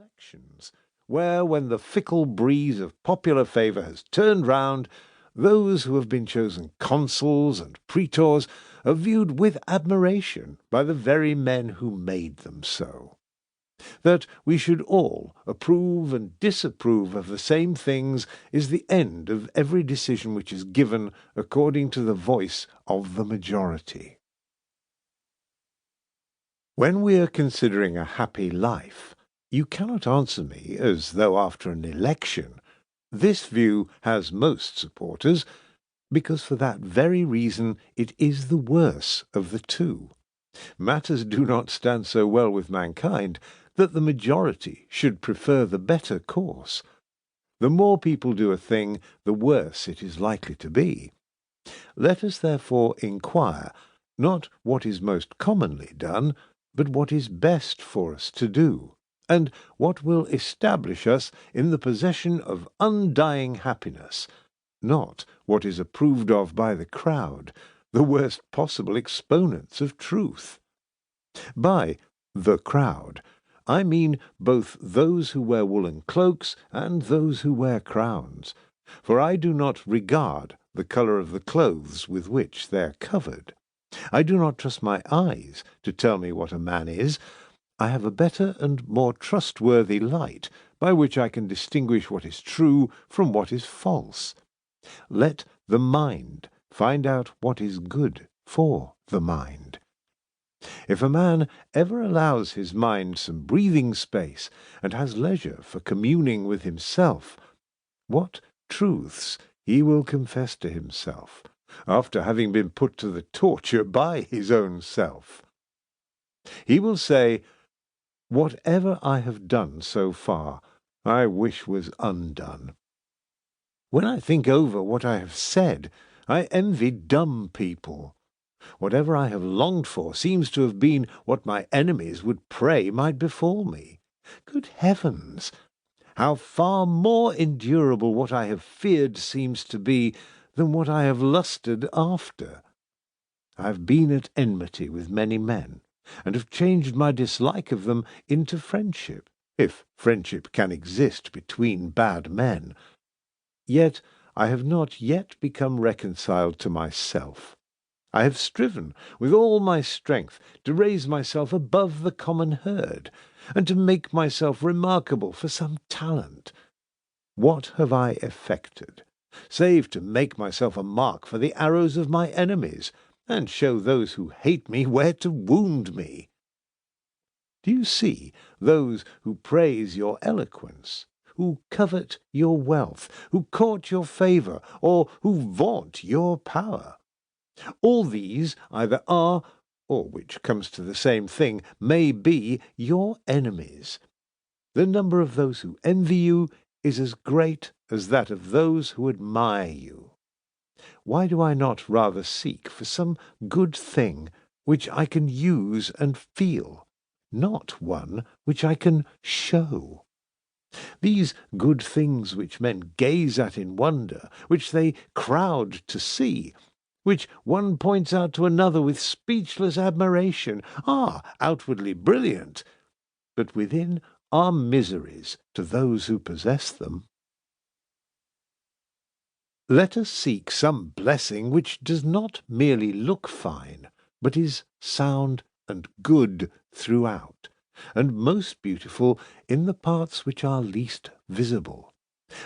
elections, where, when the fickle breeze of popular favour has turned round, those who have been chosen consuls and praetors are viewed with admiration by the very men who made them so. That we should all approve and disapprove of the same things is the end of every decision which is given according to the voice of the majority. When we are considering a happy life, you cannot answer me as though after an election. This view has most supporters, because for that very reason it is the worse of the two. Matters do not stand so well with mankind that the majority should prefer the better course. The more people do a thing, the worse it is likely to be. Let us therefore inquire, not what is most commonly done, but what is best for us to do, and what will establish us in the possession of undying happiness, not what is approved of by the crowd, the worst possible exponents of truth. By the crowd, I mean both those who wear woolen cloaks and those who wear crowns, for I do not regard the colour of the clothes with which they are covered. I do not trust my eyes to tell me what a man is. I have a better and more trustworthy light, by which I can distinguish what is true from what is false. Let the mind find out what is good for the mind. If a man ever allows his mind some breathing space, and has leisure for communing with himself, what truths he will confess to himself, after having been put to the torture by his own self! He will say, "Whatever I have done so far, I wish was undone. When I think over what I have said, I envy dumb people. Whatever I have longed for seems to have been what my enemies would pray might befall me. Good heavens! How far more endurable what I have feared seems to be than what I have lusted after. I have been at enmity with many men, and have changed my dislike of them into friendship, if friendship can exist between bad men. Yet I have not yet become reconciled to myself. I have striven with all my strength to raise myself above the common herd, and to make myself remarkable for some talent. What have I effected, save to make myself a mark for the arrows of my enemies, and show those who hate me where to wound me? Do you see those who praise your eloquence, who covet your wealth, who court your favour, or who vaunt your power? All these either are, or, which comes to the same thing, may be your enemies. The number of those who envy you is as great as that of those who admire you. Why do I not rather seek for some good thing which I can use and feel, not one which I can show? These good things which men gaze at in wonder, which they crowd to see, which one points out to another with speechless admiration, are outwardly brilliant, but within are miseries to those who possess them. Let us seek some blessing which does not merely look fine, but is sound and good throughout, and most beautiful in the parts which are least visible.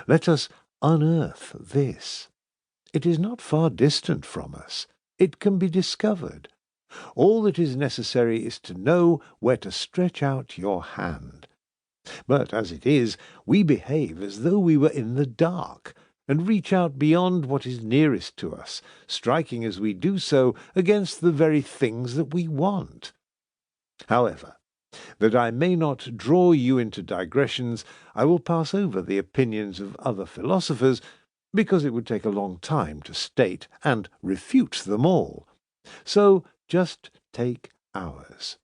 Let us unearth this. It is not far distant from us. It can be discovered. All that is necessary is to know where to stretch out your hand. But as it is, we behave as though we were in the dark, and reach out beyond what is nearest to us, striking as we do so against the very things that we want. However, that I may not draw you into digressions, I will pass over the opinions of other philosophers, because it would take a long time to state and refute them all. So just take ours.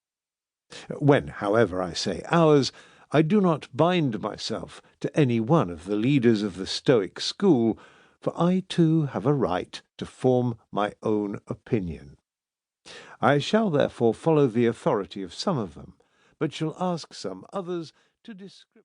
When, however, I say ours, I do not bind myself to any one of the leaders of the Stoic school, for I too have a right to form my own opinion. I shall therefore follow the authority of some of them, but shall ask some others to describe